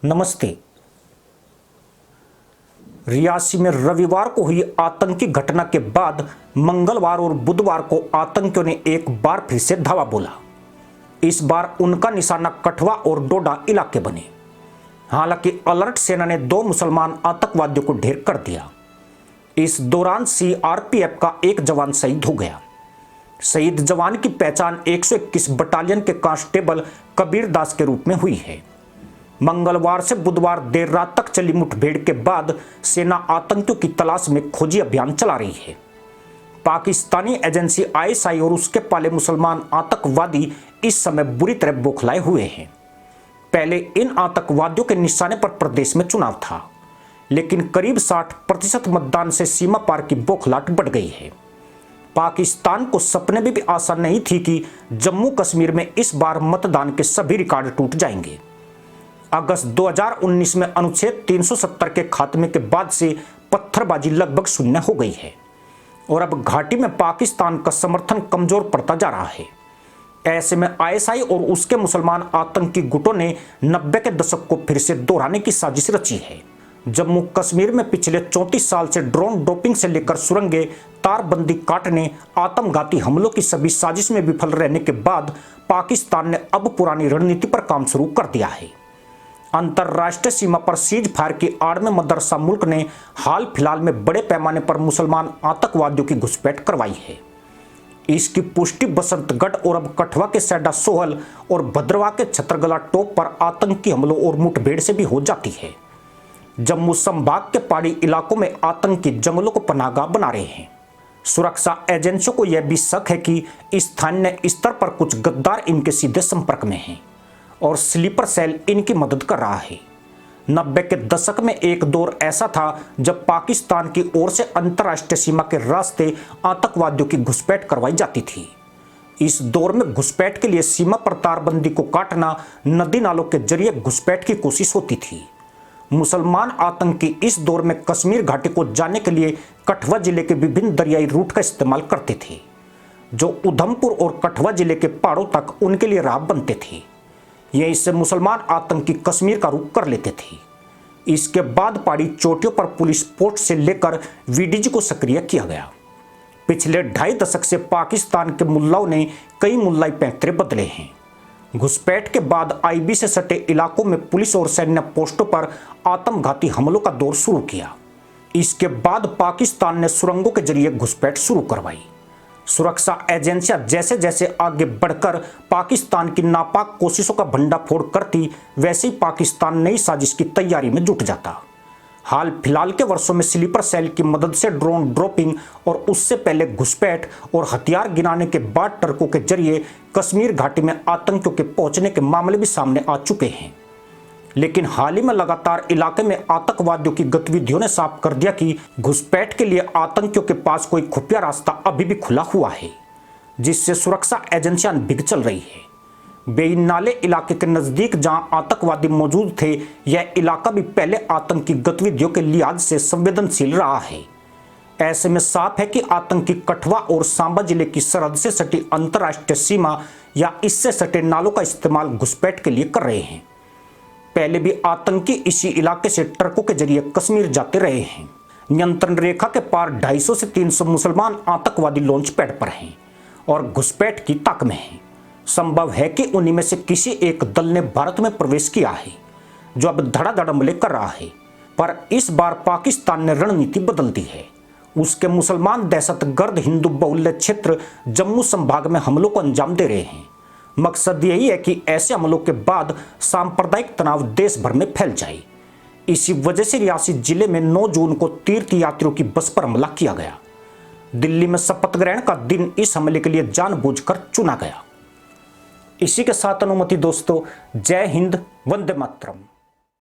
नमस्ते। रियासी में रविवार को हुई आतंकी घटना के बाद मंगलवार और बुधवार को आतंकियों ने एक बार फिर से धावा बोला। इस बार उनका निशाना कठुआ और डोडा इलाके बने। हालांकि अलर्ट सेना ने 2 मुसलमान आतंकवादियों को ढेर कर दिया। इस दौरान सीआरपीएफ का एक जवान शहीद हो गया। शहीद जवान की पहचान 121 बटालियन के कांस्टेबल कबीर दास के रूप में हुई है। मंगलवार से बुधवार देर रात तक चली मुठभेड़ के बाद सेना आतंकियों की तलाश में खोजी अभियान चला रही है। पाकिस्तानी एजेंसी आईएसआई और उसके पाले मुसलमान आतंकवादी इस समय बुरी तरह बौखलाए हुए हैं। पहले इन आतंकवादियों के निशाने पर प्रदेश में चुनाव था, लेकिन करीब 60% मतदान से सीमा पार की बौखलाहट बढ़ गई है। पाकिस्तान को सपने में भी आशा नहीं थी कि जम्मू कश्मीर में इस बार मतदान के सभी रिकॉर्ड टूट जाएंगे। अगस्त 2019 में अनुच्छेद 370 के खात्मे के बाद से पत्थरबाजी लगभग शून्य हो गई है और अब घाटी में पाकिस्तान का समर्थन कमजोर पड़ता जा रहा है। ऐसे में आईएसआई और उसके मुसलमान आतंकी गुटों ने 90 के दशक को फिर से दोहराने की साजिश रची है। जम्मू कश्मीर में पिछले 34 साल से ड्रोन डोपिंग से लेकर सुरंगें, तारबंदी काटने, आत्मघाती हमलों की सभी साजिश में विफल रहने के बाद पाकिस्तान ने अब पुरानी रणनीति पर काम शुरू कर दिया है। अंतर्राष्ट्रीय सीमा पर सीज फायर की आड़ में मदरसा मुल्क ने हाल फिलहाल में बड़े पैमाने पर मुसलमान आतंकवादियों की घुसपैठ करवाई है। इसकी पुष्टि बसंतगढ़ और अब कठुआ के सैडा सोहल और भद्रवाह के छतरगला टॉप पर आतंकी हमलों और मुठभेड़ से भी हो जाती है। जम्मू संभाग के पहाड़ी इलाकों में आतंकी जंगलों को पनाहगाह बना रहे हैं। सुरक्षा एजेंसियों को यह भी शक है कि स्थानीय स्तर पर कुछ गद्दार इनके सीधे संपर्क में हैं और स्लीपर सेल इनकी मदद कर रहा है। 90 के दशक में एक दौर ऐसा था जब पाकिस्तान की ओर से अंतर्राष्ट्रीय सीमा के रास्ते आतंकवादियों की घुसपैठ करवाई जाती थी। इस दौर में घुसपैठ के लिए सीमा पर तारबंदी को काटना, नदी नालों के जरिए घुसपैठ की कोशिश होती थी। मुसलमान आतंकी इस दौर में कश्मीर घाटी को जाने के लिए कठुआ जिले के विभिन्न दरियाई रूट का इस्तेमाल करते थे, जो उधमपुर और कठुआ जिले के पहाड़ों तक उनके लिए राह बनते थे। यहीं से मुसलमान आतंकी कश्मीर का रुख कर लेते थे। इसके बाद पहाड़ी चोटियों पर पुलिस पोस्ट से लेकर वीडीजी को सक्रिय किया गया। पिछले 2.5 दशक से पाकिस्तान के मुल्लाओं ने कई मुल्लाई पैंतरे बदले हैं। घुसपैठ के बाद आईबी से सटे इलाकों में पुलिस और सैन्य पोस्टों पर आत्मघाती हमलों का दौर शुरू किया। इसके बाद पाकिस्तान ने सुरंगों के जरिए घुसपैठ शुरू करवाई। सुरक्षा एजेंसियां जैसे जैसे आगे बढ़कर पाकिस्तान की नापाक कोशिशों का भंडाफोड़ करती, वैसे ही पाकिस्तान नई साजिश की तैयारी में जुट जाता। हाल फिलहाल के वर्षों में स्लीपर सेल की मदद से ड्रोन ड्रॉपिंग और उससे पहले घुसपैठ और हथियार गिराने के बाद ट्रकों के जरिए कश्मीर घाटी में आतंकियों के पहुंचने के मामले भी सामने आ चुके हैं। लेकिन हाल ही में लगातार इलाके में आतंकवादियों की गतिविधियों ने साफ कर दिया कि घुसपैठ के लिए आतंकियों के पास कोई खुफिया रास्ता अभी भी खुला हुआ है, जिससे सुरक्षा एजेंसियां भीग चल रही है। बेईन नाले इलाके के नजदीक जहां आतंकवादी मौजूद थे, यह इलाका भी पहले आतंकी गतिविधियों के लिहाज से संवेदनशील रहा है। ऐसे में साफ है कि आतंकी कठुआ और सांबा जिले की सरहद से सटी अंतर्राष्ट्रीय सीमा या इससे सटे नालों का इस्तेमाल घुसपैठ के लिए कर रहे हैं। पहले भी आतंकी इसी इलाके से ट्रकों के जरिए कश्मीर जाते रहे हैं। नियंत्रण रेखा के पार 250 से 300 मुसलमान आतंकवादी लॉन्च पैड पर हैं और घुसपैठ की ताक में हैं। संभव है कि उन्हीं में से किसी एक दल ने भारत में प्रवेश किया है, जो अब धड़ाधड़ हमले कर रहा है। पर इस बार पाकिस्तान ने रणनीति बदल दी है। उसके मुसलमान दहशतगर्द हिंदू बहुल्य क्षेत्र जम्मू संभाग में हमलों को अंजाम दे रहे हैं। मकसद यही है कि ऐसे हमलों के बाद सांप्रदायिक तनाव देश भर में फैल जाए। इसी वजह से रियासी जिले में 9 जून को तीर्थ यात्रियों की बस पर हमला किया गया। दिल्ली में शपथ ग्रहण का दिन इस हमले के लिए जानबूझकर चुना गया। इसी के साथ अनुमति दोस्तों, जय हिंद, वंदे मातरम।